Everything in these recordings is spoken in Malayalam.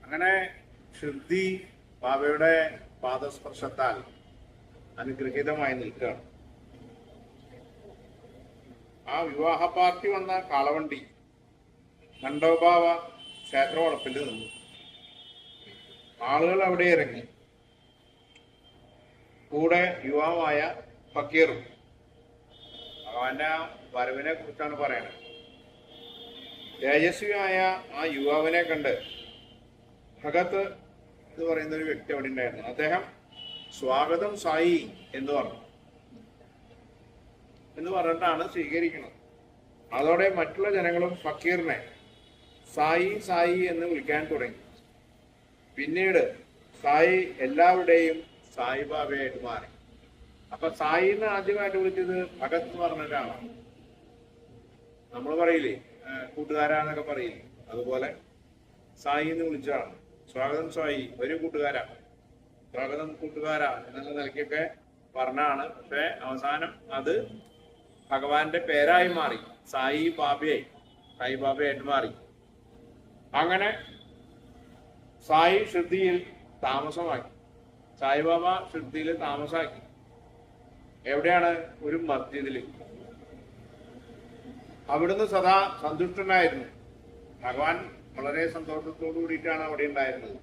അങ്ങനെ ഷിർദി ബാബയുടെ പാദസ്പർശത്താൽ അനുഗ്രഹീതമായി നിൽക്കുകയാണ്. ആ വിവാഹ പാർട്ടി വന്ന കാളവണ്ടി ഖണ്ഡോബാവ ക്ഷേത്രവളപ്പിൽ നിന്നു. ആളുകൾ അവിടെ ഇറങ്ങി. കൂടെ യുവാവായ ഫക്കീറും. ഭഗവാന്റെ ആ വരവിനെ കുറിച്ചാണ് പറയണത്. തേജസ്വിയായ ആ യുവാവിനെ കണ്ട് ഭഗത് എന്ന് പറയുന്ന ഒരു വ്യക്തി അവിടെ ഉണ്ടായിരുന്നു. അദ്ദേഹം സ്വാഗതം സായി എന്ന് പറഞ്ഞു പറഞ്ഞിട്ടാണ് സ്വീകരിക്കുന്നത്. അതോടെ മറ്റുള്ള ജനങ്ങളും ഫക്കീറിനെ സായി സായി എന്ന് വിളിക്കാൻ തുടങ്ങി. പിന്നീട് സായി എല്ലാവരുടെയും സായിബാബയായിട്ട് മാറി. അപ്പൊ സായി എന്ന് ആദ്യമായിട്ട് വിളിച്ചത് ഭഗത് എന്ന് പറഞ്ഞ ഒരാളാണ്. നമ്മൾ പറയില്ലേ കൂട്ടുകാരാന്നൊക്കെ പറയില്ലേ, അതുപോലെ സായി എന്ന് വിളിച്ചതാണ്. സ്വാഗതം സായി, വരൂ കൂട്ടുകാരാ, സ്വാഗതം കൂട്ടുകാരാ എന്നുള്ള നിലയ്ക്കൊക്കെ പറഞ്ഞാണ്. പക്ഷെ അവസാനം അത് ഭഗവാന്റെ പേരായി മാറി, സായി ബാബയായിട്ട് മാറി. അങ്ങനെ സായി ഷിർദിയിൽ താമസമാക്കി. സായിബാബ ഷിർദിയിൽ താമസമാക്കി. എവിടെയാണ്? ഒരു മസ്ജിദിൽ. അവിടുന്ന് സദാ സന്തുഷ്ടനായിരുന്നു. ഭഗവാൻ വളരെ സന്തോഷത്തോടു കൂടിയിട്ടാണ് അവിടെ ഉണ്ടായിരുന്നത്.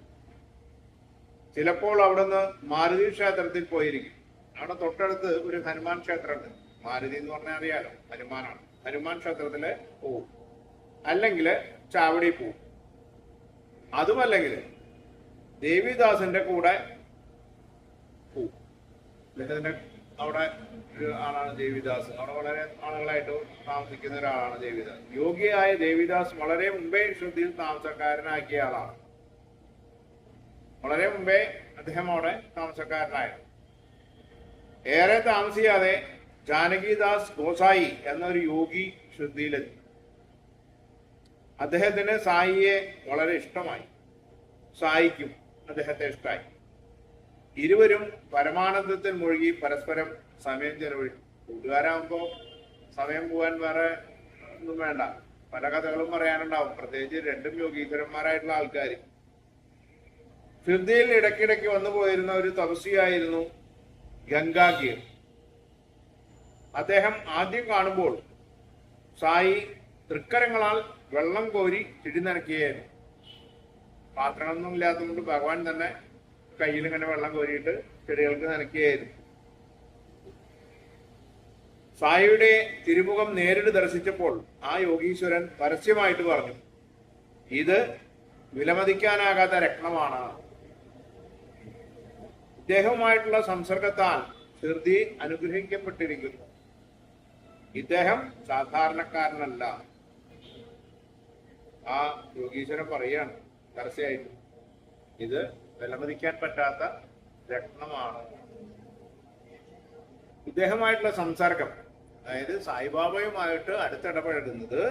ചിലപ്പോൾ അവിടുന്ന് മാരുതി ക്ഷേത്രത്തിൽ പോയിരിക്കും. അവിടെ തൊട്ടടുത്ത് ഒരു ഹനുമാൻ ക്ഷേത്രമുണ്ട്. മാരുതി എന്ന് പറഞ്ഞാൽ അറിയാലോ, ഹനുമാനാണ്. ഹനുമാൻ ക്ഷേത്രത്തില് പോവും, അല്ലെങ്കിൽ ചാവടി പോവും. അതുമല്ലെങ്കിൽ ദേവിദാസിന്റെ കൂടെ പോവും. അദ്ദേഹത്തിന്റെ അവിടെ ഒരു ആളാണ് ദേവിദാസ്. അവിടെ വളരെ ആളുകളായിട്ട് താമസിക്കുന്ന ഒരാളാണ് ദേവിദാസ്. യോഗിയായ ദേവിദാസ് വളരെ മുമ്പേ ഷിർദിയിൽ താമസക്കാരനാക്കിയ ആളാണ്. വളരെ മുമ്പേ അദ്ദേഹം അവിടെ താമസക്കാരനായിരുന്നു. ഏറെ താമസിയാതെ ജാനകിദാസ് ഗോസായി എന്നൊരു യോഗി ഷിർദിയിലെത്തി. അദ്ദേഹത്തിന് സായിയെ വളരെ ഇഷ്ടമായി. സായിക്കും അദ്ദേഹത്തെ ഇഷ്ടമായി. ഇരുവരും പരമാനന്ദത്തിൽ മുഴുകി പരസ്പരം സമയം ചെലവഴിച്ചു. കൂട്ടുകാരാകുമ്പോ സമയം പോകാൻ വേറെ ഒന്നും വേണ്ട, പല കഥകളും പറയാനുണ്ടാവും. പ്രത്യേകിച്ച് രണ്ടും യോഗീശ്വരന്മാരായിട്ടുള്ള ആൾക്കാർ. ഷിർദിയിൽ ഇടയ്ക്കിടയ്ക്ക് വന്നു പോയിരുന്ന ഒരു തപസ്വിയായിരുന്നു ഗംഗാഗീർ. അദ്ദേഹം ആദ്യം കാണുമ്പോൾ സായി തൃക്കരങ്ങളാൽ വെള്ളം കോരി ചെടിനനക്കുകയായിരുന്നു. പാത്രങ്ങളൊന്നും ഇല്ലാത്തതുകൊണ്ട് ഭഗവാൻ തന്നെ കയ്യിൽ ഇങ്ങനെ വെള്ളം കോരിയിട്ട് ചെടികൾക്ക് നനയ്ക്കുകയായിരുന്നു. സായിയുടെ തിരുമുഖം നേരിട്ട് ദർശിച്ചപ്പോൾ ആ യോഗീശ്വരൻ പരസ്യമായിട്ട് പറഞ്ഞു, ഇത് വിലമതിക്കാനാകാത്ത രത്നമാണ്. ഇദ്ദേഹവുമായിട്ടുള്ള സംസർഗത്താൽ ഷിർദി അനുഗ്രഹിക്കപ്പെട്ടിരിക്കുന്നു. ഇദ്ദേഹം സാധാരണക്കാരനല്ല. ആ യോഗീശ്വരൻ പറയാണ് പരസ്യമായിട്ട്, ഇത് വിലമതിക്കാൻ പറ്റാത്ത രത്നമാണ്. ഇദ്ദേഹമായിട്ടുള്ള സംസർഗം, അതായത് സായിബാബയുമായിട്ട് അടുത്തിടപഴകുന്നത്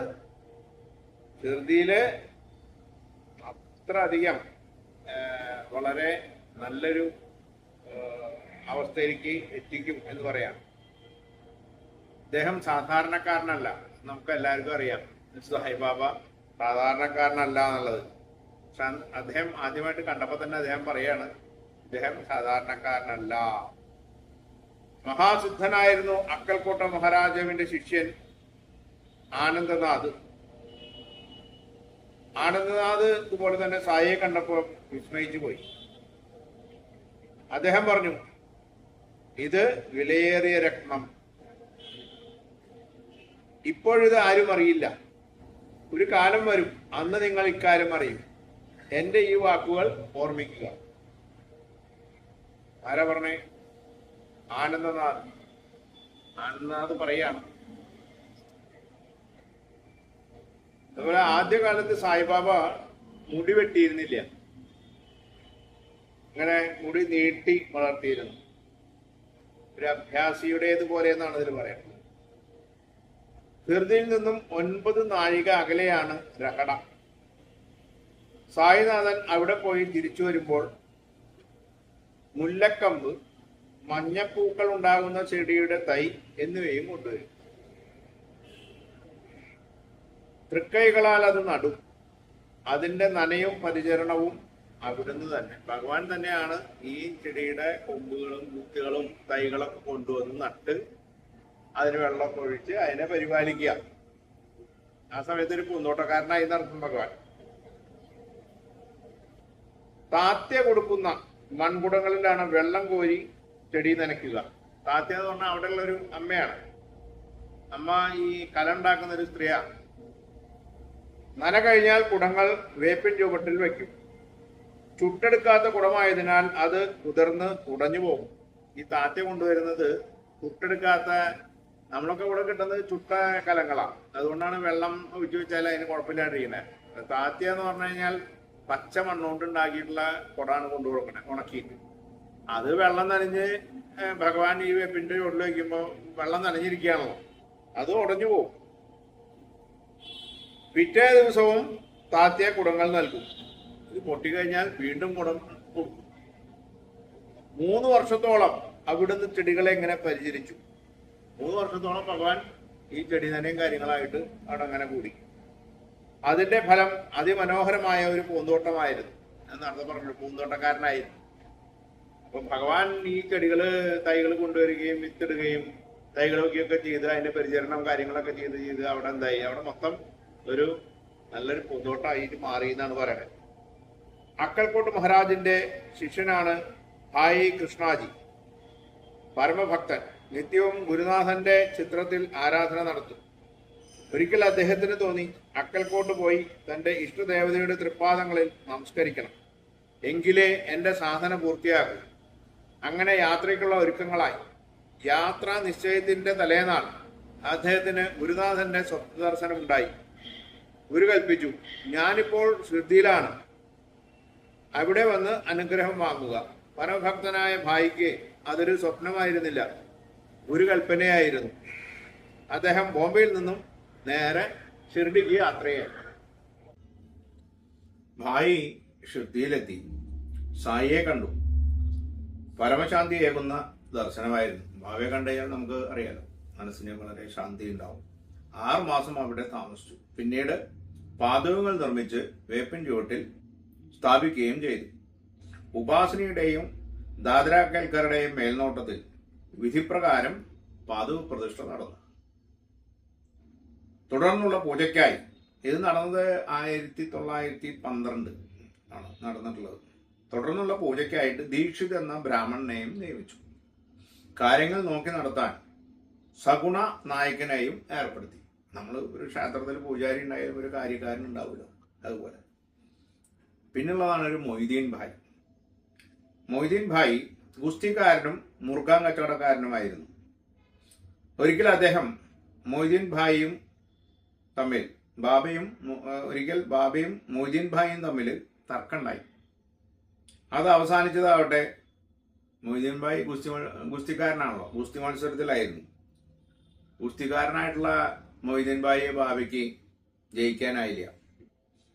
ഷിർദിയില് അത്ര അധികം വളരെ നല്ലൊരു അവസ്ഥയിലേക്ക് എത്തിക്കും എന്ന് പറയാം. ഇദ്ദേഹം സാധാരണക്കാരനല്ല. നമുക്ക് എല്ലാവർക്കും അറിയാം സായിബാബ സാധാരണക്കാരനല്ല എന്നുള്ളത്. പക്ഷെ അദ്ദേഹം ആദ്യമായിട്ട് കണ്ടപ്പോൾ തന്നെ അദ്ദേഹം പറയാണ്, ഇദ്ദേഹം സാധാരണക്കാരനല്ല. മഹാസിദ്ധനായിരുന്നു അക്കൽക്കോട്ട മഹാരാജാവിന്റെ ശിഷ്യൻ ആനന്ദനാഥ്. ആനന്ദനാഥ് ഇതുപോലെ തന്നെ സായിയെ കണ്ടപ്പോൾ വിസ്മയിച്ചു പോയി. അദ്ദേഹം പറഞ്ഞു, ഇത് വിലയേറിയ രത്നം. ഇപ്പോഴിത് ആരും അറിയില്ല. ഒരു കാലം വരും, അന്ന് നിങ്ങൾ ഇക്കാര്യം അറിയും. എന്റെ ഈ വാക്കുകൾ ഓർമ്മിക്കുക. ആരാ പറഞ്ഞേ? ആനന്ദനാഥ്. ആനന്ദനാഥ് പറയാണ്. അതുപോലെ ആദ്യകാലത്ത് സായിബാബ മുടി വെട്ടിയിരുന്നില്ല. ഇങ്ങനെ മുടി നീട്ടി വളർത്തിയിരുന്നു. ഒരു അഭ്യാസിയുടേതുപോലെ എന്നാണ് ഇതിൽ പറയുന്നത്. ഷിർദിയിൽ നിന്നും 9 നാഴിക അകലെയാണ് രഹട. സായിനാഥൻ അവിടെ പോയി തിരിച്ചു വരുമ്പോൾ മുല്ലക്കമ്പ്, മഞ്ഞപ്പൂക്കൾ ഉണ്ടാകുന്ന ചെടിയുടെ തൈ എന്നിവയും കൊണ്ടുവരും. തൃക്കൈകളാൽ അത് നടും. അതിന്റെ നനയും പരിചരണവും അവിടുന്ന് തന്നെ ഭഗവാൻ തന്നെയാണ് ഈ ചെടിയുടെ കൊമ്പുകളും വിത്തുകളും തൈകളൊക്കെ കൊണ്ടുവന്ന് നട്ട് അതിന് വെള്ളമൊക്കെ ഒഴിച്ച് അതിനെ പരിപാലിക്കുക. ആ സമയത്ത് ഒരു പൂന്തോട്ടക്കാരനായി നടത്തും ഭഗവാൻ. താത്യ കൊടുക്കുന്ന മൺകുടങ്ങളിലാണ് വെള്ളം കോരി ചെടി നനയ്ക്കുക. താത്യ എന്ന് പറഞ്ഞാൽ അവിടെയുള്ള ഒരു അമ്മയാണ്. അമ്മ ഈ കല ഉണ്ടാക്കുന്ന ഒരു സ്ത്രീയാണ്. നന കഴിഞ്ഞാൽ കുടങ്ങൾ വേപ്പിൻ ചുവട്ടിൽ വയ്ക്കും. ചുട്ടെടുക്കാത്ത കുടമായതിനാൽ അത് കുതിർന്ന് ഉടഞ്ഞു പോകും. ഈ താത്യ കൊണ്ടുവരുന്നത് ചുട്ടെടുക്കാത്ത, നമ്മളൊക്കെ ഇവിടെ കിട്ടുന്നത് ചുട്ട കലങ്ങളാണ്. അതുകൊണ്ടാണ് വെള്ളം ഒഴിച്ചു വെച്ചാൽ അതിന് കുഴപ്പമില്ലാണ്ടിരിക്കുന്നത്. താത്യ എന്ന് പറഞ്ഞു കഴിഞ്ഞാൽ പച്ച മണ്ണുകൊണ്ട് ഉണ്ടാക്കിയിട്ടുള്ള കുടമാണ് കൊണ്ടുകൊടുക്കണേ ഉണക്കിയിട്ട്. അത് വെള്ളം നനഞ്ഞ് ഭഗവാൻ ഈ വേപ്പിന്റെ ചുവട്ടിൽ വയ്ക്കുമ്പോൾ വെള്ളം നനഞ്ഞിരിക്കുകയാണല്ലോ, അത് ഉടഞ്ഞു പോകും. പിറ്റേ ദിവസവും താത്യ കുടങ്ങൾ നൽകും. ഇത് പൊട്ടിക്കഴിഞ്ഞാൽ വീണ്ടും കുടം കൊടുക്കും. 3 വർഷത്തോളം അവിടുന്ന് ചെടികളെ ഇങ്ങനെ പരിചരിച്ചു. 3 വർഷത്തോളം ഭഗവാൻ ഈ ചെടി നനയും കാര്യങ്ങളായിട്ട് അവിടെ അങ്ങനെ കൂടി. അതിന്റെ ഫലം അതിമനോഹരമായ ഒരു പൂന്തോട്ടമായിരുന്നു. ഞാൻ നേരത്തെ പറഞ്ഞു പൂന്തോട്ടക്കാരനായിരുന്നു. അപ്പൊ ഭഗവാൻ ഈ ചെടികള് തൈകൾ കൊണ്ടുവരികയും വിത്തിടുകയും തൈകളൊക്കെയൊക്കെ ചെയ്ത് അതിന്റെ പരിചരണം കാര്യങ്ങളൊക്കെ ചെയ്ത് അവിടെ എന്തായി, അവിടെ മൊത്തം ഒരു നല്ലൊരു പൂന്തോട്ടമായിട്ട് മാറി എന്നാണ് പറയുന്നത്. അക്കൽക്കോട്ട് മഹാരാജിന്റെ ശിഷ്യനാണ് ഭായി കൃഷ്ണാജി. പരമഭക്തൻ. നിത്യവും ഗുരുനാഥന്റെ ചിത്രത്തിൽ ആരാധന നടത്തും. ഒരിക്കൽ അദ്ദേഹത്തിന് തോന്നി അക്കൽക്കോട്ട് പോയി തന്റെ ഇഷ്ടദേവതയുടെ തൃപ്പാദങ്ങളിൽ നമസ്കരിക്കണം, എങ്കിലേ എന്റെ സാധന പൂർത്തിയാകൂ. അങ്ങനെ യാത്രയ്ക്കുള്ള ഒരുക്കങ്ങളായി. യാത്രാ നിശ്ചയത്തിന്റെ തലേനാൾ അദ്ദേഹത്തിന് ഗുരുനാഥന്റെ സ്വപ്ന ദർശനം ഉണ്ടായി. ഗുരു കൽപ്പിച്ചു, ഞാനിപ്പോൾ ശ്രുതിയിലാണ്, അവിടെ വന്ന് അനുഗ്രഹം വാങ്ങുക. പരമഭക്തനായ ഭായിക്ക് അതൊരു സ്വപ്നമായിരുന്നില്ല, ഗുരു കൽപ്പനയായിരുന്നു. അദ്ദേഹം ബോംബെയിൽ നിന്നും നേരെ ഷിർഡിക്ക് യാത്രയായി. ഭായി ഷിർദിയിലെത്തി. സായിയെ കണ്ടു. പരമശാന്തിയേകുന്ന ദർശനമായിരുന്നു. ഭാവിയെ കണ്ടു കഴിഞ്ഞാൽ നമുക്ക് അറിയാലോ, മനസ്സിന് വളരെ ശാന്തി ഉണ്ടാവും. 6 മാസം അവിടെ താമസിച്ചു. പിന്നീട് പാദുകങ്ങൾ നിർമ്മിച്ച് വേപ്പിൻ ചുവട്ടിൽ സ്ഥാപിക്കുകയും ചെയ്തു. ഉപാസനയുടെയും ദാദ്ര കേൽക്കറുടെയും മേൽനോട്ടത്തിൽ വിധിപ്രകാരം പാദുക പ്രതിഷ്ഠ നടന്നു. തുടർന്നുള്ള പൂജയ്ക്കായി, ഇത് നടന്നത് 1912 ആണ് നടന്നിട്ടുള്ളത്. തുടർന്നുള്ള പൂജയ്ക്കായിട്ട് ദീക്ഷിത് എന്ന ബ്രാഹ്മണനെയും നിയമിച്ചു. കാര്യങ്ങൾ നോക്കി നടത്താൻ സഗുണ നായകനെയും ഏർപ്പെടുത്തി. നമ്മൾ ഒരു ക്ഷേത്രത്തിൽ പൂജാരി ഉണ്ടായാലും ഒരു കാര്യക്കാരൻ ഉണ്ടാവുമല്ലോ, അതുപോലെ. പിന്നുള്ളതാണ് ഒരു മൊയ്തീൻ ഭായ്. മൊയ്തീൻ ഭായ് ഗുസ്തിക്കാരനും മുറുക്കാൻ കച്ചവടക്കാരനുമായിരുന്നു. ഒരിക്കൽ അദ്ദേഹം മൊയ്തീൻ ഭായിയും തമ്മിൽ ബാബയും മൊയ്തീൻ ഭായിയും തമ്മിൽ തർക്കമുണ്ടായി. അത് അവസാനിച്ചതാവട്ടെ, മൊയ്തീൻ ഭായ് ഗുസ്തിക്കാരനാണല്ലോ, ഗുസ്തി മത്സരത്തിലായിരുന്നു. ഗുസ്തിക്കാരനായിട്ടുള്ള മൊയ്തീൻ ഭായിയെ ബാബയ്ക്ക് ജയിക്കാനായില്ല,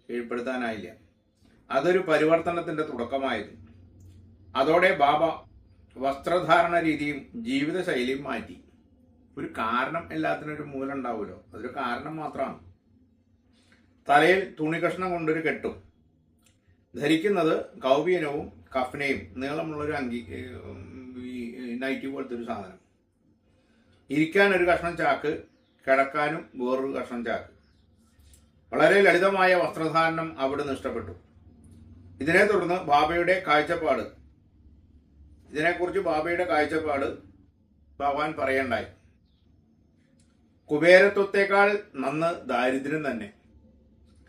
കീഴ്പ്പെടുത്താനായില്ല. അതൊരു പരിവർത്തനത്തിന്റെ തുടക്കമായിരുന്നു. അതോടെ ബാബ വസ്ത്രധാരണ രീതിയും ജീവിതശൈലിയും മാറ്റി. ഒരു കാരണം എല്ലാത്തിനും ഒരു മൂലം ഉണ്ടാവുമല്ലോ, അതൊരു കാരണം മാത്രമാണ്. തലയിൽ തുണി കഷ്ണം കൊണ്ടൊരു കെട്ടും, ധരിക്കുന്നത് കൗബീനവും കഫ്നയും, നീളമുള്ളൊരു നൈറ്റി പോലത്തെ ഒരു സാധനം, ഇരിക്കാൻ ഒരു കഷ്ണം ചാക്ക്, കിടക്കാനും വേറൊരു കഷ്ണം ചാക്ക്. വളരെ ലളിതമായ വസ്ത്രധാരണം അവിടുന്ന് ഇഷ്ടപ്പെട്ടു. ഇതിനെ തുടർന്ന് ഇതിനെക്കുറിച്ച് ബാബയുടെ കാഴ്ചപ്പാട് ഭഗവാൻ പറയണ്ടായി. കുബേരത്വത്തെക്കാൾ നന്ന് ദാരിദ്ര്യം തന്നെ.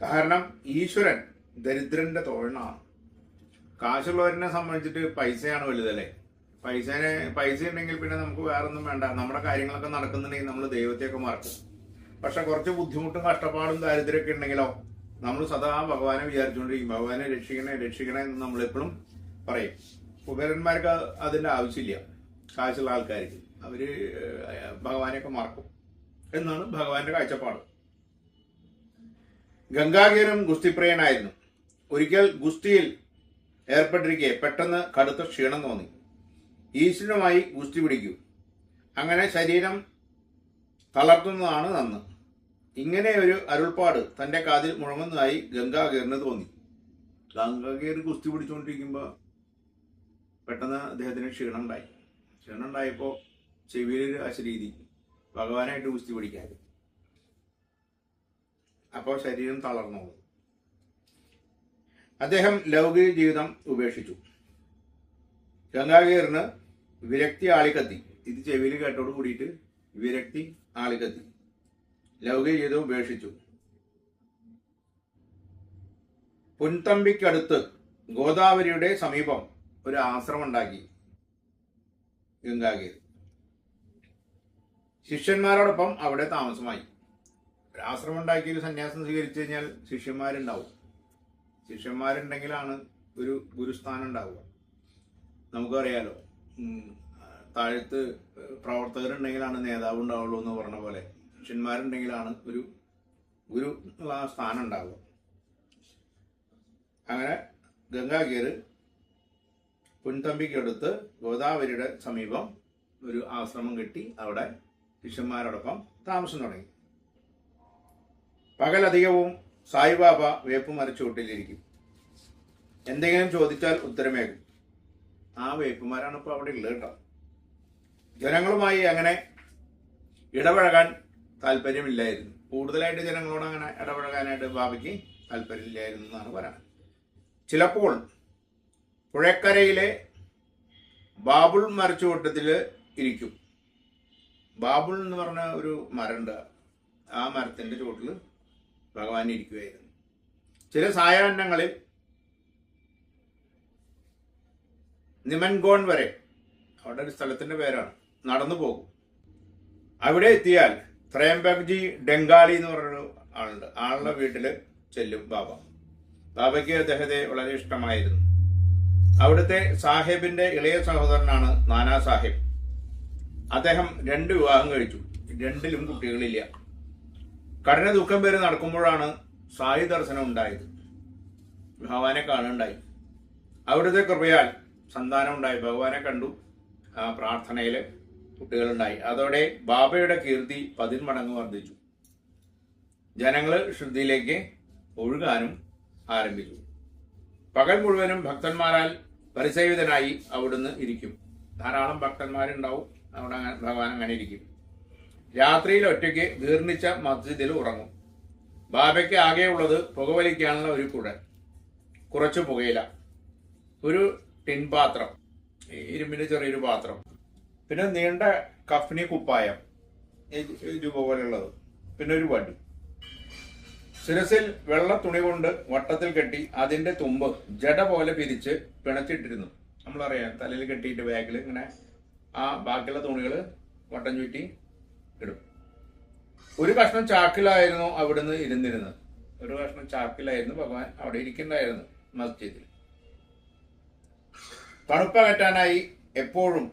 കാരണം ഈശ്വരൻ ദരിദ്രന്റെ തോഴനാണ്. കാശുള്ളവരിനെ സംബന്ധിച്ചിട്ട് പൈസയാണ് വലുതല്ലേ. പൈസ ഉണ്ടെങ്കിൽ പിന്നെ നമുക്ക് വേറൊന്നും വേണ്ട, നമ്മുടെ കാര്യങ്ങളൊക്കെ നടക്കുന്നുണ്ടെങ്കിൽ നമ്മൾ ദൈവത്തെയൊക്കെ മറക്കും. പക്ഷെ കുറച്ച് ബുദ്ധിമുട്ടും കഷ്ടപ്പാടും ദാരിദ്ര്യമൊക്കെ ഉണ്ടെങ്കിലോ നമ്മൾ സദാ ഭഗവാനെ വിചാരിച്ചുകൊണ്ടിരിക്കും. ഭഗവാനെ രക്ഷിക്കണേ എന്ന് നമ്മളെപ്പോഴും പറയും. കുബേരന്മാർക്ക് അതിന്റെ ആവശ്യമില്ല. കാശുള്ള ആൾക്കാർക്ക് അവര് ഭഗവാനെയൊക്കെ മറക്കും എന്നാണ് ഭഗവാന്റെ കാഴ്ചപ്പാട്. ഗംഗാധരൻ ഗുസ്തിപ്രിയനായിരുന്നു. ഒരിക്കൽ ഗുസ്തിയിൽ ഏർപ്പെട്ടിരിക്കെ പെട്ടെന്ന് കടുത്ത ക്ഷീണം തോന്നി. ഈശ്വരനുമായി ഗുസ്തി പിടിക്കൂ, അങ്ങനെ ശരീരം തളർത്തുന്നതാണ് നന്ന്. ഇങ്ങനെ ഒരു അരുൾപ്പാട് തന്റെ കാതിൽ മുഴങ്ങുന്നതായി ഗംഗാധരന് തോന്നി. ഗംഗാകേർ കുസ്തി പിടിച്ചുകൊണ്ടിരിക്കുമ്പോൾ പെട്ടെന്ന് അദ്ദേഹത്തിന് ക്ഷീണം ഉണ്ടായപ്പോൾ ചെവിയിലൊരു അശരീതി, ഭഗവാനായിട്ട് കുസ്തി പിടിക്കാൻ. അപ്പോൾ ശരീരം തളർന്നു. അദ്ദേഹം ലൗകിക ജീവിതം ഉപേക്ഷിച്ചു. ഗംഗാകേറിന് വിരക്തി ആളിക്കത്തി. ഇത് ചെവിയിൽ കേട്ടോട് കൂടിയിട്ട് വിരക്തി ആളിക്കത്തി. ലൗകിക ജീവിതം ഉപേക്ഷിച്ചു. പുൻതമ്പിക്കടുത്ത് ഗോദാവരിയുടെ സമീപം ഒരു ആശ്രമം ഉണ്ടാക്കി ഗംഗാകേർ. ശിഷ്യന്മാരോടൊപ്പം അവിടെ താമസമായി. ഒരു ആശ്രമം ഉണ്ടാക്കി ഒരു സന്യാസം സ്വീകരിച്ചു കഴിഞ്ഞാൽ ശിഷ്യന്മാരുണ്ടാവും. ശിഷ്യന്മാരുണ്ടെങ്കിലാണ് ഒരു ഗുരുസ്ഥാനം ഉണ്ടാവുക. നമുക്കറിയാലോ, താഴത്ത് പ്രവർത്തകരുണ്ടെങ്കിലാണ് നേതാവ് ഉണ്ടാവുള്ളൂ എന്ന് പറഞ്ഞ പോലെ ശിഷ്യന്മാരുണ്ടെങ്കിലാണ് ഒരു ഗുരു ഉള്ള സ്ഥാനം ഉണ്ടാവുക. അങ്ങനെ ഗംഗാകേർ പുൻതമ്പിക്കടുത്ത് ഗോദാവരിയുടെ സമീപം ഒരു ആശ്രമം കെട്ടി അവിടെ ശിഷ്യന്മാരോടൊപ്പം താമസം തുടങ്ങി. പകലധികവും സായിബാബ വേപ്പുമരച്ചുവട്ടിലിരിക്കും. എന്തെങ്കിലും ചോദിച്ചാൽ ഉത്തരമേകും. ആ വേപ്പുമാരാണ് ഇപ്പോൾ അവിടെ ഉള്ളത് കേട്ടോ. ജനങ്ങളുമായി അങ്ങനെ ഇടപഴകാൻ താല്പര്യമില്ലായിരുന്നു. കൂടുതലായിട്ട് ജനങ്ങളോട് അങ്ങനെ ഇടപഴകാനായിട്ട് ബാബയ്ക്ക് താല്പര്യമില്ലായിരുന്നു എന്നാണ് പറയുന്നത്. ചിലപ്പോൾ പുഴക്കരയിലെ ബാബുൾ മരച്ചുവട്ടത്തിൽ ഇരിക്കും. ബാബുൾ എന്ന് പറഞ്ഞ ഒരു മരമുണ്ട്. ആ മരത്തിൻ്റെ ചുവട്ടിൽ ഭഗവാൻ ഇരിക്കുകയായിരുന്നു. ചില സായാഹ്നങ്ങളിൽ നിമൻഗോൺ വരെ, അവിടെ ഒരു സ്ഥലത്തിന്റെ പേരാണ്, നടന്നു പോകും. അവിടെ എത്തിയാൽ ത്രയംബക്ജി ഡെങ്കാളി എന്ന് പറഞ്ഞൊരു ആളുണ്ട്. ആളുടെ വീട്ടിൽ ചെല്ലും ബാബ. ബാബയ്ക്ക് അദ്ദേഹത്തെ വളരെ ഇഷ്ടമായിരുന്നു. അവിടുത്തെ സാഹിബിന്റെ ഇളയ സഹോദരനാണ് നാനാ സാഹിബ്. അദ്ദേഹം 2 വിവാഹം കഴിച്ചു. 2ലും കുട്ടികളില്ല. കഠിന ദുഃഖം പേര് നടക്കുമ്പോഴാണ് സായി ദർശനം ഉണ്ടായത്. ഭഗവാനെ കാണുണ്ടായി. അവിടുത്തെ കൃപയാൽ സന്താനം ഉണ്ടായി. ഭഗവാനെ കണ്ടു. ആ പ്രാർത്ഥനയിൽ കുട്ടികളുണ്ടായി. അതോടെ ബാബയുടെ കീർത്തി 10 മടങ്ങ് വർദ്ധിച്ചു. ജനങ്ങൾ ശ്രദ്ധയിലേക്ക് ഒഴുകാനും ആരംഭിച്ചു. പകൽ മുഴുവനും ഭക്തന്മാരാൽ പരിസേവിതനായി അവിടുന്ന് ഇരിക്കും. ധാരാളം ഭക്തന്മാരുണ്ടാവും. അവിടെ ഭഗവാൻ അങ്ങനെ ഇരിക്കും. രാത്രിയിൽ ഒറ്റയ്ക്ക് ദീർണിച്ച മസ്ജിദിൽ ഉറങ്ങും. ബാബയ്ക്ക് ആകെയുള്ളത് പുകവലിക്കാനുള്ള ഒരു കുഴൽ, കുറച്ച് പുകയില, ഒരു ടിൻ പാത്രം, ഇരുമ്പിന്റെ ചെറിയൊരു പാത്രം, പിന്നെ നീണ്ട കഫ്നി കുപ്പായം ഇതുപോലെയുള്ളത്, പിന്നെ ഒരു വടി. ശിരസിൽ വെള്ള തുണി കൊണ്ട് വട്ടത്തിൽ കെട്ടി അതിന്റെ തുമ്പ് ജട പോലെ പിരിച്ച് പിണച്ചിട്ടിരുന്നു. നമ്മളറിയാം, തലയിൽ കെട്ടിയിട്ട് ബാഗിൽ ഇങ്ങനെ ആ ബാക്കിയുള്ള തുണികൾ വട്ടം ചുറ്റി ഇടും. ഒരു കഷ്ണം ചാക്കിലായിരുന്നു അവിടുന്ന് ഇരുന്നിരുന്നത്. ഒരു കഷ്ണം ചാക്കിലായിരുന്നു ഭഗവാൻ അവിടെ ഇരിക്കുന്നുണ്ടായിരുന്നു മസ്ജിദിൽ. തണുപ്പകറ്റാനായി എപ്പോഴും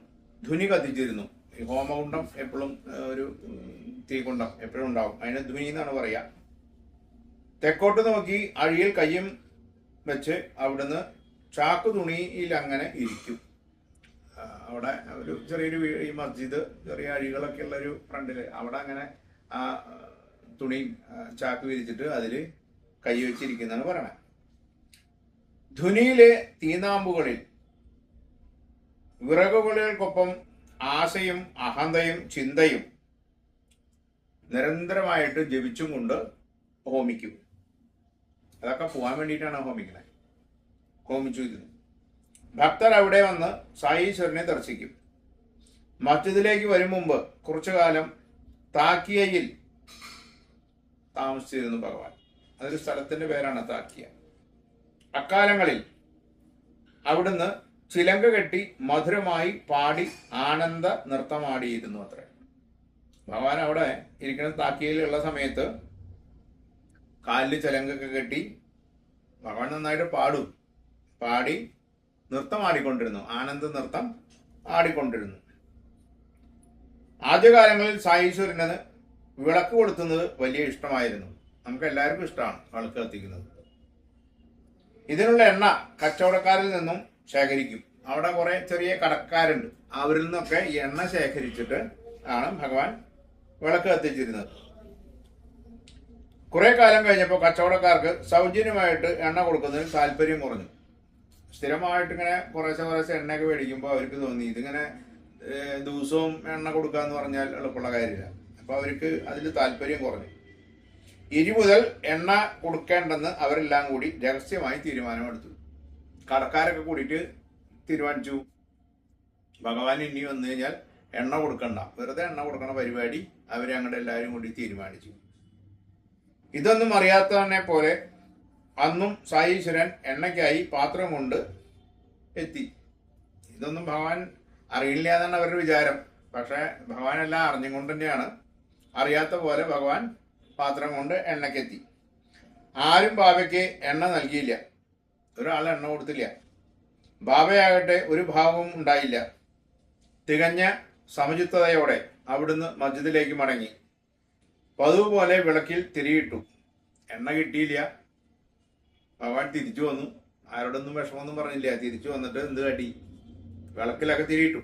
ധ്വനി കത്തിച്ചിരുന്നു. ഈ ഹോമകുണ്ടം എപ്പോഴും ഒരു തീകുണ്ടം എപ്പോഴും ഉണ്ടാവും. അതിന് ധ്വനി എന്നാണ് പറയുക. തെക്കോട്ട് നോക്കി അഴിയിൽ കയ്യും വെച്ച് അവിടുന്ന് ചാക്ക് തുണിയിൽ അങ്ങനെ ഇരിക്കും. അവിടെ ഒരു ചെറിയൊരു ഈ മസ്ജിദ് ചെറിയ അഴികളൊക്കെ ഉള്ള ഒരു ഫ്രണ്ടില് അവിടെ അങ്ങനെ ആ തുണിയും ചാക്ക് വിരിച്ചിട്ട് അതിൽ കൈ വെച്ചിരിക്കുന്നതാണ് പറയണത്. ധുനിയിലെ തീനാമ്പുകളിൽ വിറകുകൾക്കൊപ്പം ആശയും അഹന്തയും ചിന്തയും നിരന്തരമായിട്ട് ജപിച്ചും കൊണ്ട് ഹോമിക്കും. അതൊക്കെ പോകാൻ വേണ്ടിയിട്ടാണ് ഹോമിച്ചു ഇരുന്നത്. ഭക്തർ അവിടെ വന്ന് സായീശ്വരനെ ദർശിക്കും. മസ്ജിദിലേക്ക് വരും മുമ്പ് കുറച്ചു കാലം താക്കിയയിൽ താമസിച്ചിരുന്നു ഭഗവാൻ. അതൊരു സ്ഥലത്തിന്റെ പേരാണ് താക്കിയ. അക്കാലങ്ങളിൽ അവിടുന്ന് ചിലങ്ക കെട്ടി മധുരമായി പാടി ആനന്ദ നൃത്തമാടിയിരുന്നു അത്രേ. ഭഗവാൻ അവിടെ ഇരിക്കുന്ന താക്കിയയിലുള്ള സമയത്ത് കാലിൽ ചിലങ്കൊക്കെ കെട്ടി ഭഗവാൻ നന്നായിട്ട് പാടി നൃത്തമാടിക്കൊണ്ടിരുന്നു. ആനന്ദ നൃത്തം ആടിക്കൊണ്ടിരുന്നു. ആദ്യകാലങ്ങളിൽ സായീശ്വരന് വിളക്ക് കൊളുത്തുന്നത് വലിയ ഇഷ്ടമായിരുന്നു. നമുക്ക് എല്ലാവർക്കും ഇഷ്ടമാണ് വിളക്ക് കത്തിക്കുന്നത്. ഇതിനുള്ള എണ്ണ കച്ചവടക്കാരിൽ നിന്നും ശേഖരിക്കും. അവിടെ കുറെ ചെറിയ കടക്കാരുണ്ട്. അവരിൽ നിന്നൊക്കെ ഈ എണ്ണ ശേഖരിച്ചിട്ട് ആണ് ഭഗവാൻ വിളക്ക് കത്തിച്ചിരുന്നത്. കുറെ കാലം കഴിഞ്ഞപ്പോൾ കച്ചവടക്കാർക്ക് സൗജന്യമായിട്ട് എണ്ണ കൊടുക്കുന്നതിന് താല്പര്യം കുറഞ്ഞു. സ്ഥിരമായിട്ട് ഇങ്ങനെ കുറേശ്ശെ എണ്ണയൊക്കെ മേടിക്കുമ്പോൾ അവർക്ക് തോന്നി ഇതിങ്ങനെ ദിവസവും എണ്ണ കൊടുക്കുക എന്ന് പറഞ്ഞാൽ എളുപ്പമുള്ള കാര്യമില്ല. അപ്പോൾ അവർക്ക് അതിൽ താല്പര്യം കുറഞ്ഞു. ഇനി മുതൽ എണ്ണ കൊടുക്കേണ്ടെന്ന് അവരെല്ലാം കൂടി രഹസ്യമായി തീരുമാനമെടുത്തു. കടക്കാരൊക്കെ കൂടിയിട്ട് തീരുമാനിച്ചു, ഭഗവാൻ ഇനി വന്നു കഴിഞ്ഞാൽ എണ്ണ കൊടുക്കണ്ട, വെറുതെ എണ്ണ കൊടുക്കണ പരിപാടി അവരെ അങ്ങോട്ട് എല്ലാവരും കൂടി തീരുമാനിച്ചു. ഇതൊന്നും അറിയാത്തവനെ പോലെ അന്നും സായീശ്വരൻ എണ്ണയ്ക്കായി പാത്രം കൊണ്ട് എത്തി. ഇതൊന്നും ഭഗവാൻ അറിയില്ല എന്നാണ് അവരുടെ വിചാരം. പക്ഷെ ഭഗവാൻ എല്ലാം അറിഞ്ഞുകൊണ്ട് തന്നെയാണ്. അറിയാത്ത പോലെ ഭഗവാൻ പാത്രം കൊണ്ട് എണ്ണയ്ക്കെത്തി. ആരും ബാബയ്ക്ക് എണ്ണ നൽകിയില്ല, ഒരാൾ എണ്ണ കൊടുത്തില്ല. ബാബയാകട്ടെ ഒരു ഭാവവും ഉണ്ടായില്ല. തികഞ്ഞ സമചിത്തതയോടെ അവിടുന്ന് മസ്ജിദിലേക്ക് മടങ്ങി. പതിവ് പോലെ വിളക്കിൽ തിരിയിട്ടു. എണ്ണ കിട്ടിയില്ല. ഭഗവാൻ തിരിച്ചു വന്നു. ആരോടൊന്നും വിഷമമൊന്നും പറഞ്ഞില്ല. തിരിച്ചു വന്നിട്ട് എന്ത് കാട്ടി? വിളക്കിലൊക്കെ തിരിയിട്ടു.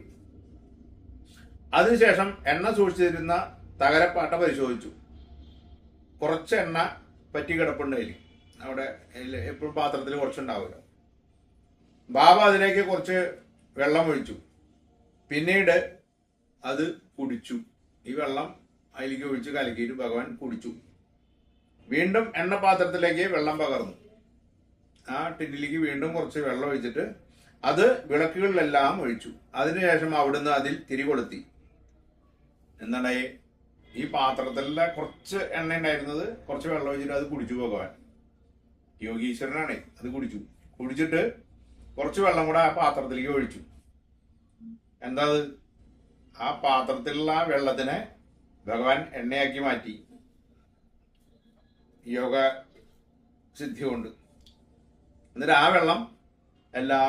അതിനുശേഷം എണ്ണ സൂക്ഷിച്ചിരുന്ന തകരപ്പാട്ട പരിശോധിച്ചു. കുറച്ച് എണ്ണ പറ്റി കിടപ്പുണ്ടായില്ല. അവിടെ എപ്പോഴും പാത്രത്തിൽ കുറച്ചുണ്ടാവുമല്ലോ. ബാബ അതിലേക്ക് കുറച്ച് വെള്ളം ഒഴിച്ചു. പിന്നീട് അത് കുടിച്ചു. ഈ വെള്ളം അതിലേക്ക് ഒഴിച്ച് കലക്കിയിട്ട് ഭഗവാൻ കുടിച്ചു. വീണ്ടും എണ്ണപാത്രത്തിലേക്ക് വെള്ളം പകർന്നു. ആ ടിന്നിലേക്ക് വീണ്ടും കുറച്ച് വെള്ളം ഒഴിച്ചിട്ട് അത് വിളക്കുകളിലെല്ലാം ഒഴിച്ചു. അതിനുശേഷം അവിടുന്ന് അതിൽ തിരികൊളുത്തി. എന്താണ് ഈ പാത്രത്തിലെ കുറച്ച് എണ്ണ ഉണ്ടായിരുന്നത് കുറച്ച് വെള്ളം ഒഴിച്ചിട്ട് അത് കുടിച്ചു ഭഗവാൻ. യോഗീശ്വരനാണ്. അത് കുടിച്ചു. കുടിച്ചിട്ട് കുറച്ച് വെള്ളം കൂടെ ആ പാത്രത്തിലേക്ക് ഒഴിച്ചു. എന്താ അത്? ആ പാത്രത്തിലുള്ള വെള്ളത്തിനെ ഭഗവാൻ എണ്ണയാക്കി മാറ്റി യോഗ സിദ്ധി കൊണ്ട്. എന്നിട്ട് ആ വെള്ളം എല്ലാ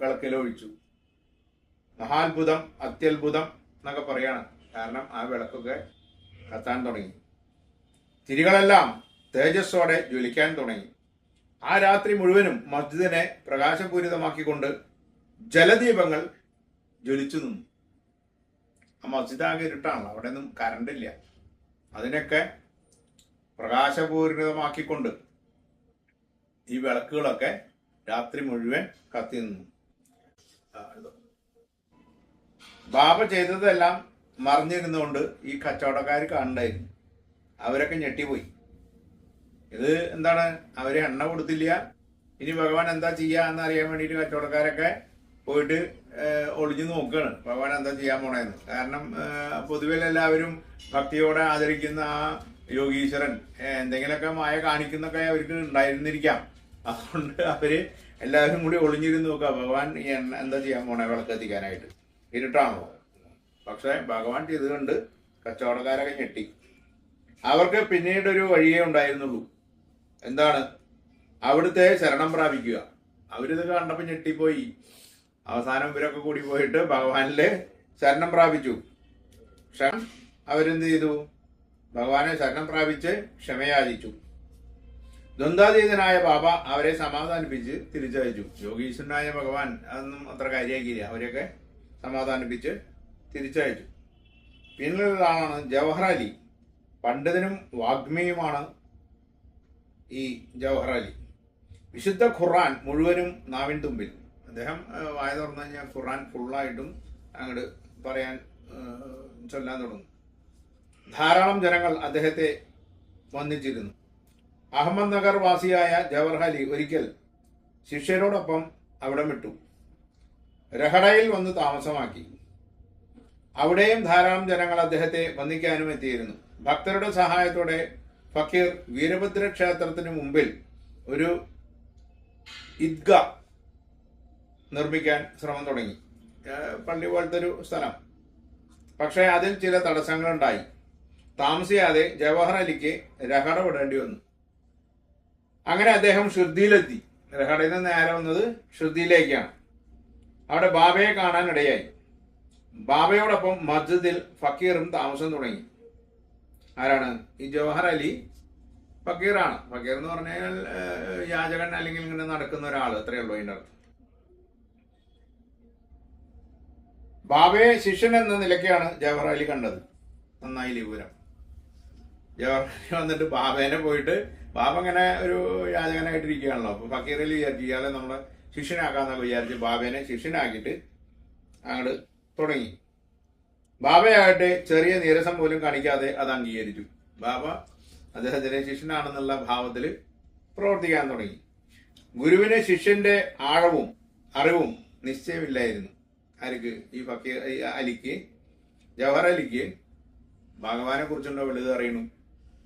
വിളക്കിലും ഒഴിച്ചു. മഹാത്ഭുതം, അത്യത്ഭുതം എന്നൊക്കെ പറയാണ്. കാരണം ആ വിളക്കൊക്കെ കത്താൻ തുടങ്ങി. തിരികളെല്ലാം തേജസ്സോടെ ജ്വലിക്കാൻ തുടങ്ങി. ആ രാത്രി മുഴുവനും മസ്ജിദിനെ പ്രകാശപൂരിതമാക്കിക്കൊണ്ട് ജലദീപങ്ങൾ ജ്വലിച്ചു നിന്നു. ആ മസ്ജിദ് ആകെ ഇരുട്ടാണല്ലോ, അവിടെ ഒന്നും കറണ്ടില്ല. അതിനൊക്കെ പ്രകാശപൂരിതമാക്കിക്കൊണ്ട് ഈ വിളക്കുകളൊക്കെ രാത്രി മുഴുവൻ കത്തി നിന്നു. ബാബ ചെയ്തതെല്ലാം മറിഞ്ഞിരുന്നുകൊണ്ട് ഈ കച്ചവടക്കാർ കാണണ്ടായിരുന്നു. അവരൊക്കെ ഞെട്ടിപ്പോയി. ഇത് എന്താണ്? അവര് എണ്ണ കൊടുത്തില്ല, ഇനി ഭഗവാൻ എന്താ ചെയ്യുക എന്നറിയാൻ വേണ്ടിയിട്ട് കച്ചവടക്കാരൊക്കെ പോയിട്ട് ഒളിഞ്ഞു നോക്കുകയാണ് ഭഗവാൻ എന്താ ചെയ്യാൻ പോണേന്ന്. കാരണം പൊതുവെ എല്ലാവരും ഭക്തിയോടെ ആദരിക്കുന്ന ആ യോഗീശ്വരൻ എന്തെങ്കിലുമൊക്കെ മായ കാണിക്കുന്നൊക്കെ അവർക്ക് ഉണ്ടായിരുന്നിരിക്കാം. അതുകൊണ്ട് അവര് എല്ലാവരും കൂടി ഒളിഞ്ഞിരുന്ന് നോക്കുക ഭഗവാൻ ഈ എണ്ണ എന്താ ചെയ്യാൻ പോണേ വിളക്ക് എത്തിക്കാനായിട്ട്. ഇരുട്ടാണല്ലോ. പക്ഷെ ഭഗവാൻ ചെയ്ത് കണ്ട് കച്ചവടക്കാരൊക്കെ ഞെട്ടി. അവർക്ക് പിന്നീടൊരു വഴിയേ ഉണ്ടായിരുന്നുള്ളൂ. എന്താണ്? അവിടുത്തെ ശരണം പ്രാപിക്കുക. അവരിത് കണ്ടപ്പോൾ ഞെട്ടിപ്പോയി. അവസാനം ഇവരൊക്കെ കൂടി പോയിട്ട് ഭഗവാനിലെ ശരണം പ്രാപിച്ചു. അവരെന്ത് ചെയ്തു? ഭഗവാനെ ശരണം പ്രാപിച്ച് ക്ഷമയാചിച്ചു. ദ്വന്ദ്വാതീതനായ ബാബ അവരെ സമാധാനിപ്പിച്ച് തിരിച്ചയച്ചു. യോഗീശ്വരനായ ഭഗവാൻ അതൊന്നും അത്ര കാര്യമാക്കിയില്ല. അവരെയൊക്കെ സമാധാനിപ്പിച്ച് തിരിച്ചയച്ചു. പിന്നിലൊരാളാണ് ജവഹർ അലി. പണ്ഡിതനും വാഗ്മിയുമാണ് ഈ ജവഹർ അലി. വിശുദ്ധ ഖുർആൻ മുഴുവനും നാവിൻ തുമ്പിൽ. അദ്ദേഹം വായ തുറന്നു കഴിഞ്ഞാൽ ഖുർആൻ ഫുള്ളായിട്ടും അങ്ങോട്ട് പറയാൻ ചൊല്ലാൻ തുടങ്ങും. ധാരാളം ജനങ്ങൾ അദ്ദേഹത്തെ വന്ദിച്ചിരുന്നു. അഹമ്മദ് നഗർ വാസിയായ ജവഹർ അലി ഒരിക്കൽ ശിഷ്യരോടൊപ്പം അവിടം വിട്ടു. രഹഡയിൽ വന്ന് താമസമാക്കി. അവിടെയും ധാരാളം ജനങ്ങൾ അദ്ദേഹത്തെ വന്ദിക്കാനും എത്തിയിരുന്നു. ഭക്തരുടെ സഹായത്തോടെ ഫക്കീർ വീരഭദ്ര ക്ഷേത്രത്തിന് മുമ്പിൽ ഒരു ഈദ്ഗ നിർമ്മിക്കാൻ ശ്രമം തുടങ്ങി. പള്ളി പോലത്തെ ഒരു സ്ഥലം. പക്ഷേ അതിൽ ചില തടസ്സങ്ങളുണ്ടായി. താമസിയാതെ ജവഹർ അലിക്ക് രഹഡ വിടേണ്ടി വന്നു. അങ്ങനെ അദ്ദേഹം ഷിർദിയിലെത്തി. രഹഡയിൽ നിന്ന് നേരെ വന്നത് ഷിർദിയിലേക്കാണ്. അവിടെ ബാബയെ കാണാൻ ഇടയായി. ബാബയോടൊപ്പം മസ്ജിദിൽ ഫക്കീറും താമസം തുടങ്ങി. ആരാണ്? ഈ ജവഹർ അലി ഫക്കീറാണ്. ഫക്കീർ എന്ന് പറഞ്ഞാൽ യാചകൻ അല്ലെങ്കിൽ ഇങ്ങനെ നടക്കുന്ന ഒരാൾ, അത്രയേ ഉള്ളൂ അതിൻ്റെ അർത്ഥം. ബാബയെ ശിഷ്യൻ എന്ന നിലയ്ക്കാണ് ജവഹർ അലി കണ്ടത്. നന്നായി വിവരം. ജവഹർ വന്നിട്ട് ബാബേനെ പോയിട്ട്, ബാബ ഇങ്ങനെ ഒരു യാചകനായിട്ടിരിക്കുകയാണല്ലോ. അപ്പൊ ഫക്കീറിൽ വിചാരിച്ചു ഇയാളെ നമ്മളെ ശിഷ്യനാക്കാന്നൊക്കെ വിചാരിച്ച് ബാബേനെ ശിഷ്യനാക്കിയിട്ട് അങ്ങോട്ട് തുടങ്ങി. ബാബയാകട്ടെ ചെറിയ നീരസം പോലും കാണിക്കാതെ അത് അംഗീകരിച്ചു. ബാബ അദ്ദേഹത്തിന്റെ ശിഷ്യനാണെന്നുള്ള ഭാവത്തിൽ പ്രവർത്തിക്കാൻ തുടങ്ങി. ഗുരുവിന് ശിഷ്യന്റെ ആഴവും അറിവും നിശ്ചയമില്ലായിരുന്നു. ആർക്ക്? ഈ ഫക്കീർ അലിക്ക്, ജവഹർ അലിക്ക് ഭഗവാനെ കുറിച്ചുണ്ടോ വലുത് അറിയണു.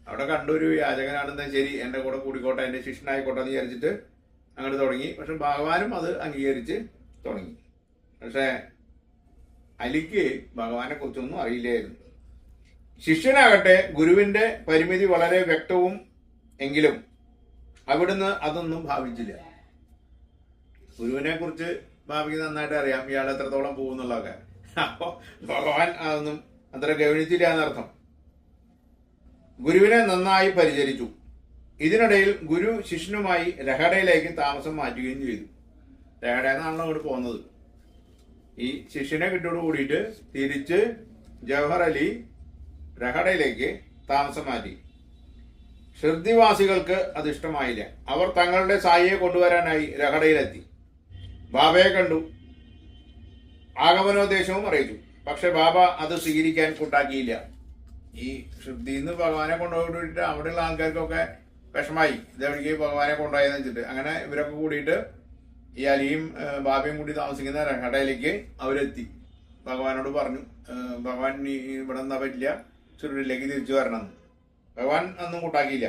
അവിടെ കണ്ടൊരു യാചകനാണെന്നാ ശരി, എന്റെ കൂടെ കൂടിക്കോട്ടെ, എന്റെ ശിഷ്യനായിക്കോട്ടെ എന്ന് വിചാരിച്ചിട്ട് അങ്ങോട്ട് തുടങ്ങി. പക്ഷെ ഭഗവാനും അത് അംഗീകരിച്ച് തുടങ്ങി. പക്ഷെ അലിക്ക് ഭഗവാനെ കുറിച്ചൊന്നും അറിയില്ലായിരുന്നു. ശിഷ്യനാകട്ടെ ഗുരുവിന്റെ പരിമിതി വളരെ വ്യക്തവും എങ്കിലും അവിടുന്ന് അതൊന്നും ഭാവിച്ചില്ല. ഗുരുവിനെ കുറിച്ച് ഭാവിക്ക് നന്നായിട്ട് അറിയാം, ഇയാൾ എത്രത്തോളം പോകുന്നുള്ളതൊക്കെ. അപ്പൊ ഭഗവാൻ അതൊന്നും അത്ര ഗവനിച്ചില്ല എന്നർത്ഥം. ഗുരുവിനെ നന്നായി പരിചരിച്ചു. ഇതിനിടയിൽ ഗുരു ശിഷ്യനുമായി രഹടയിലേക്ക് താമസം മാറ്റുകയും ചെയ്തു. രഹടയെന്നാണല്ലോ അങ്ങോട്ട് പോകുന്നത്. ഈ ശിഷ്യനെ കിട്ടിയോട് കൂടിയിട്ട് തിരിച്ച് ജവഹർ അലി രഹടയിലേക്ക് താമസം മാറ്റി. ഷിർദിവാസികൾക്ക് അത് ഇഷ്ടമായില്ല. അവർ തങ്ങളുടെ സായിയെ കൊണ്ടുവരാനായി രഹടയിലെത്തി. ബാബയെ കണ്ടു, ആഗമനോദ്ദേശവും അറിയിച്ചു. പക്ഷെ ബാബ അത് സ്വീകരിക്കാൻ കൂട്ടാക്കിയില്ല. ഈ ഷിർദിന്ന് ഭഗവാനെ കൊണ്ടുപോയിട്ട് അവിടെയുള്ള ആൾക്കാർക്കൊക്കെ വിഷമായി, ഇതെവിടേക്ക് ഭഗവാനെ കൊണ്ടുപോയെന്ന് വെച്ചിട്ട്. അങ്ങനെ ഇവരൊക്കെ കൂടിയിട്ട് ഈ അലിയും ബാബയും കൂടി താമസിക്കുന്ന രഹടയിലേക്ക് അവരെത്തി. ഭഗവാനോട് പറഞ്ഞു, ഭഗവാൻ ഇവിടെ നിന്നാ പറ്റില്ല, ഷിർഡിയിലേക്ക് തിരിച്ചു വരണം. ഭഗവാൻ ഒന്നും കൂട്ടാക്കിയില്ല.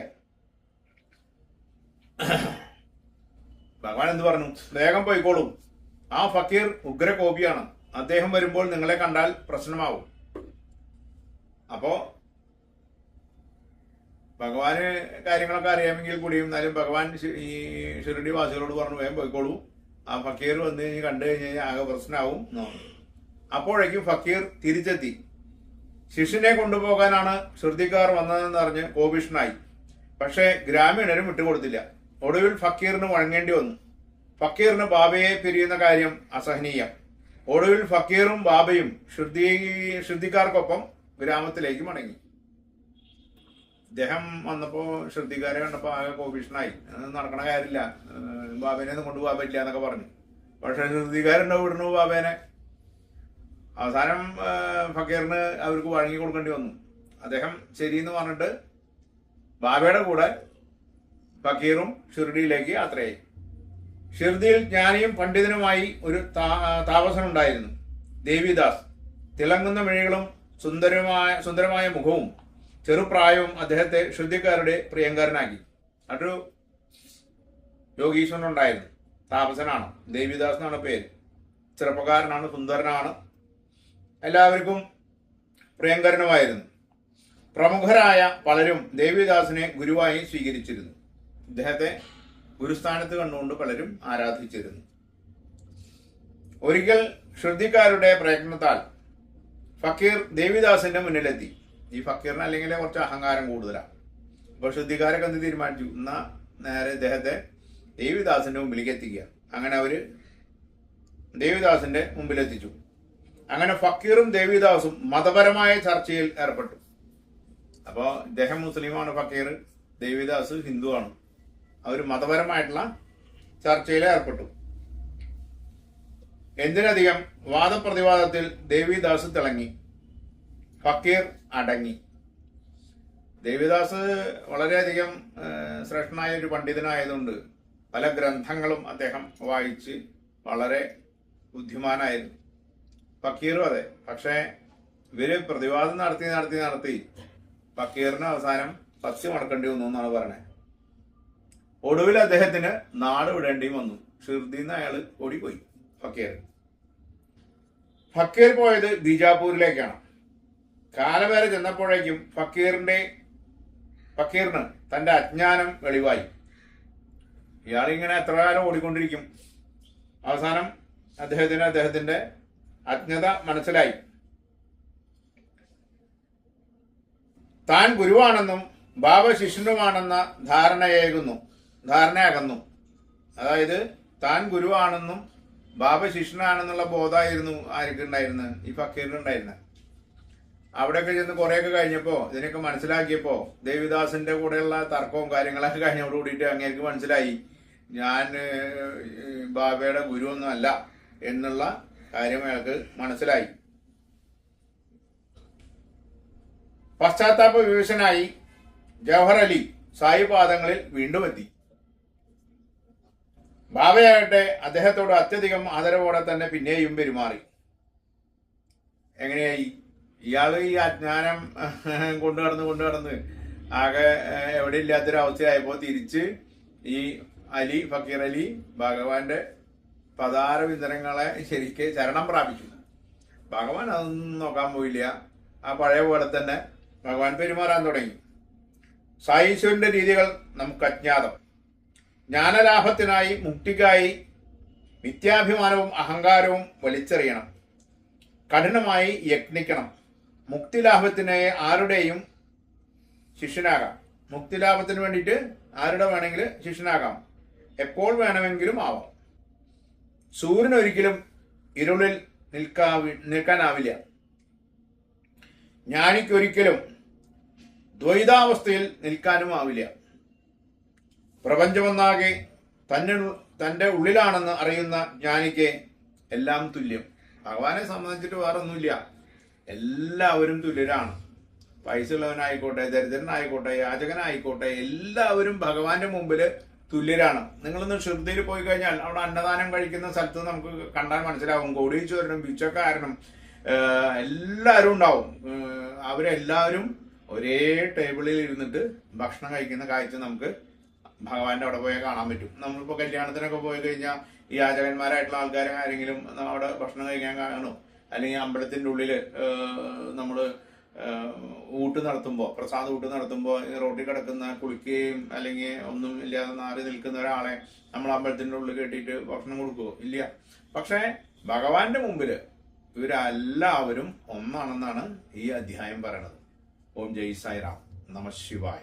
ഭഗവാൻ എന്ത് പറഞ്ഞു? വേഗം പോയിക്കോളൂ, ആ ഫക്കീർ ഉഗ്രകോപിയാണ്, അദ്ദേഹം വരുമ്പോൾ നിങ്ങളെ കണ്ടാൽ പ്രശ്നമാവും. അപ്പോ ഭഗവാന് കാര്യങ്ങളൊക്കെ അറിയാമെങ്കിൽ കൂടിയും എന്നാലും ഭഗവാൻ ഈ ഷിർഡി വാസികളോട് പറഞ്ഞു, വേഗം പോയിക്കോളൂ, ആ ഫക്കീർ വന്ന് കഴിഞ്ഞ് കണ്ടു കഴിഞ്ഞ് കഴിഞ്ഞാൽ ആകെ പ്രശ്നമാവും. അപ്പോഴേക്കും ഫക്കീർ തിരിച്ചെത്തി. ശിഷ്യനെ കൊണ്ടുപോകാനാണ് ഷിർദിക്കാർ വന്നതെന്ന് അറിഞ്ഞ് കോപിഷ്ണനായി. പക്ഷേ ഗ്രാമീണരും വിട്ടുകൊടുത്തില്ല. ഒടുവിൽ ഫക്കീറിന് വഴങ്ങേണ്ടി വന്നു. ഫക്കീറിന് ബാബയെ പിരിയുന്ന കാര്യം അസഹനീയം. ഒടുവിൽ ഫക്കീറും ബാബയും ഷിർദിക്കാർക്കൊപ്പം ഗ്രാമത്തിലേക്ക് മടങ്ങി. ഇദ്ദേഹം വന്നപ്പോ ഷിർദിക്കാരെ കണ്ടപ്പോ ആകെ കോപിഷ്ണനായി. നടക്കണ കാര്യമില്ല, ബാബേനെ ഒന്നും കൊണ്ടുപോകാൻ പറ്റില്ല എന്നൊക്കെ പറഞ്ഞു. പക്ഷെ ഷിർദിക്കാരുണ്ടോ വിടണു ബാബേനെ. അവസാനം ഫക്കീറിന് അവർക്ക് വഴങ്ങി കൊടുക്കേണ്ടി വന്നു. അദ്ദേഹം ശരിയെന്ന് പറഞ്ഞിട്ട് ബാബയുടെ കൂടെ ഫക്കീറും ഷിർഡിയിലേക്ക് യാത്രയായി. ഷിർദിയിൽ ജ്ഞാനിയും പണ്ഡിതനുമായി ഒരു താപസനുണ്ടായിരുന്നു, ദേവിദാസ്. തിളങ്ങുന്ന മിഴികളും സുന്ദരമായ മുഖവും ചെറുപ്രായവും അദ്ദേഹത്തെ ഷിർദിക്കാരുടെ പ്രിയങ്കരനാക്കി. മറ്റൊരു യോഗീശ്വരനുണ്ടായിരുന്നു, താപസനാണ്, ദേവിദാസ് എന്നാണ് പേര്. ചെറുപ്പക്കാരനാണ്, സുന്ദരനാണ്, എല്ലാവർക്കും പ്രിയങ്കരനുമായിരുന്നു. പ്രമുഖരായ പലരും ദേവിദാസിനെ ഗുരുവായി സ്വീകരിച്ചിരുന്നു. ഇദ്ദേഹത്തെ ഗുരുസ്ഥാനത്ത് കണ്ടുകൊണ്ട് പലരും ആരാധിച്ചിരുന്നു. ഒരിക്കൽ ഷിർദിക്കാരുടെ പ്രയത്നത്താൽ ഫക്കീർ ദേവിദാസിന്റെ മുന്നിലെത്തി. ഈ ഫക്കീറിന് അല്ലെങ്കിൽ കുറച്ച് അഹങ്കാരം കൂടുതലാണ്. അപ്പൊ ഷിർദിക്കാരൊക്കെ എന്ത് തീരുമാനിച്ചു? എന്നാ നേരെ ഇദ്ദേഹത്തെ ദേവിദാസിന്റെ മുമ്പിലേക്ക് എത്തിക്കുക. അങ്ങനെ അവര് ദേവിദാസിന്റെ മുമ്പിലെത്തിച്ചു. അങ്ങനെ ഫക്കീറും ദേവിദാസും മതപരമായ ചർച്ചയിൽ ഏർപ്പെട്ടു. അപ്പോ ഇദ്ദേഹം മുസ്ലിമാണ്, ഫക്കീർ, ദേവിദാസ് ഹിന്ദുവാണ്. അവർ മതപരമായിട്ടുള്ള ചർച്ചയിൽ ഏർപ്പെട്ടു. എന്തിനധികം വാദപ്രതിവാദത്തിൽ ദേവിദാസ് തിളങ്ങി, ഫക്കീർ അടങ്ങി. ദേവിദാസ് വളരെയധികം ശ്രേഷ്ഠനായ ഒരു പണ്ഡിതനായതുകൊണ്ട് പല ഗ്രന്ഥങ്ങളും അദ്ദേഹം വായിച്ച് വളരെ ബുദ്ധിമാനായിരുന്നു. ഫക്കീറും അതെ. പക്ഷേ ഇവര് പ്രതിവാദം നടത്തി ഫക്കീറിന് അവസാനം സത്യം അടക്കേണ്ടി വന്നു എന്നാണ് പറയുന്നത്. ഒടുവിൽ അദ്ദേഹത്തിന് നാട് വിടേണ്ടി വന്നു. ഷിർദിന്ന് അയാൾ ഓടിപ്പോയി. ഫക്കീർ പോയത് ബീജാപൂരിലേക്കാണ്. കാലവേറെ ചെന്നപ്പോഴേക്കും ഫക്കീറിന് തന്റെ അജ്ഞാനം വെളിവായി. ഇയാളിങ്ങനെ എത്ര കാലം ഓടിക്കൊണ്ടിരിക്കും? അവസാനം അദ്ദേഹത്തിന്റെ അജ്ഞത മനസ്സിലായി. താൻ ഗുരുവാണെന്നും ബാബ ശിഷ്യനുമാണെന്ന ധാരണയാകുന്നു. അതായത് താൻ ഗുരുവാണെന്നും ബാബ ശിഷ്യനാണെന്നുള്ള ബോധമായിരുന്നു ആർക്കുണ്ടായിരുന്നത്? ഈ ഫക്കീറിനുണ്ടായിരുന്നത്. അവിടെയൊക്കെ ചെന്ന് കുറെയൊക്കെ കഴിഞ്ഞപ്പോ ഇതിനൊക്കെ മനസ്സിലാക്കിയപ്പോ ദേവിദാസിന്റെ കൂടെയുള്ള തർക്കവും കാര്യങ്ങളൊക്കെ കഴിഞ്ഞോട് കൂടിയിട്ട് അങ്ങേർക്ക് മനസ്സിലായി ഞാൻ ബാബയുടെ ഗുരുവൊന്നും അല്ല എന്നുള്ള കാര്യം അയാൾക്ക് മനസ്സിലായി. പശ്ചാത്താപ വിവശനായി ജവഹർ അലി സായി പാദങ്ങളിൽ വീണ്ടും എത്തി. ബാബയാകട്ടെ അദ്ദേഹത്തോട് അത്യധികം ആദരവോടെ തന്നെ പിന്നെയും പെരുമാറി. എങ്ങനെയായി? ഇയാള് ഈ അജ്ഞാനം കൊണ്ടുനടന്ന് ആകെ എവിടെ ഇല്ലാത്തൊരവസ്ഥയായപ്പോ തിരിച്ച് ഈ അലി ഫക്കീർ അലി ഭഗവാന്റെ പതാര വിന്ദനങ്ങളെ ശരിക്ക് ശരണം പ്രാപിച്ചു. ഭഗവാൻ അതൊന്നും നോക്കാൻ പോയില്ല. ആ പഴയ പോലെ തന്നെ ഭഗവാൻ പെരുമാറാൻ തുടങ്ങി. സായീശ്വരന്റെ രീതികൾ നമുക്ക് അജ്ഞാതം. ജ്ഞാനലാഭത്തിനായി മുക്തിക്കായി മിഥ്യാഭിമാനവും അഹങ്കാരവും വലിച്ചെറിയണം. കഠിനമായി യത്നിക്കണം. മുക്തിലാഭത്തിനായി ആരുടെയും ശിഷ്യനാകാം. മുക്തിലാഭത്തിന് വേണ്ടിയിട്ട് ആരുടെ വേണമെങ്കിലും ശിഷ്യനാകാം. എപ്പോൾ വേണമെങ്കിലും ആവാം. സൂര്യൻ ഒരിക്കലും ഇരുളിൽ നിൽക്കാനാവില്ല. ജ്ഞാനിക്കൊരിക്കലും ദ്വൈതാവസ്ഥയിൽ നിൽക്കാനും ആവില്ല. പ്രപഞ്ചമൊന്നാകെ തന്റെ ഉള്ളിലാണെന്ന് അറിയുന്ന ജ്ഞാനിക്ക് എല്ലാം തുല്യം. ഭഗവാനെ സംബന്ധിച്ചിട്ട് വേറെ ഒന്നുമില്ല. എല്ലാവരും തുല്യരാണ്. പൈസ ഉള്ളവനായിക്കോട്ടെ, ദരിദ്രനായിക്കോട്ടെ, യാചകനായിക്കോട്ടെ, എല്ലാവരും ഭഗവാന്റെ മുമ്പിൽ തുല്യരാണ്. നിങ്ങളൊന്ന് ഷിർദിയിൽ പോയി കഴിഞ്ഞാൽ അവിടെ അന്നദാനം കഴിക്കുന്ന സ്ഥലത്ത് നമുക്ക് കണ്ടാൽ മനസ്സിലാവും. കോടീശ്വരനും പിച്ചക്കാരനും എല്ലാവരും ഉണ്ടാവും. അവരെല്ലാവരും ഒരേ ടേബിളിൽ ഇരുന്നിട്ട് ഭക്ഷണം കഴിക്കുന്ന കാഴ്ച നമുക്ക് ഭഗവാന്റെ അവിടെ പോയാൽ കാണാൻ പറ്റും. നമ്മളിപ്പോ കല്യാണത്തിനൊക്കെ പോയി കഴിഞ്ഞാൽ ഈ യാചകന്മാരായിട്ടുള്ള ആൾക്കാരെ ആരെങ്കിലും അവിടെ ഭക്ഷണം കഴിക്കാൻ കാണും. അല്ലെങ്കിൽ അമ്പലത്തിന്റെ ഉള്ളില് നമ്മള് ഊട്ട് നടത്തുമ്പോൾ, പ്രസാദ ഊട്ട് നടത്തുമ്പോൾ റോട്ടിൽ കിടക്കുന്ന കുളിക്കുകയും അല്ലെങ്കിൽ ഒന്നും ഇല്ലാതെ നാറി നിൽക്കുന്ന ഒരാളെ നമ്മൾ അമ്പലത്തിന്റെ ഉള്ളിൽ കെട്ടിയിട്ട് ഭക്ഷണം കൊടുക്കുമോ? ഇല്ല. പക്ഷെ ഭഗവാന്റെ മുമ്പില് ഇവരെല്ലാവരും ഒന്നാണെന്നാണ് ഈ അധ്യായം പറയണത്. ഓം ജയ് സായിറാം. നമഃ ശിവായ.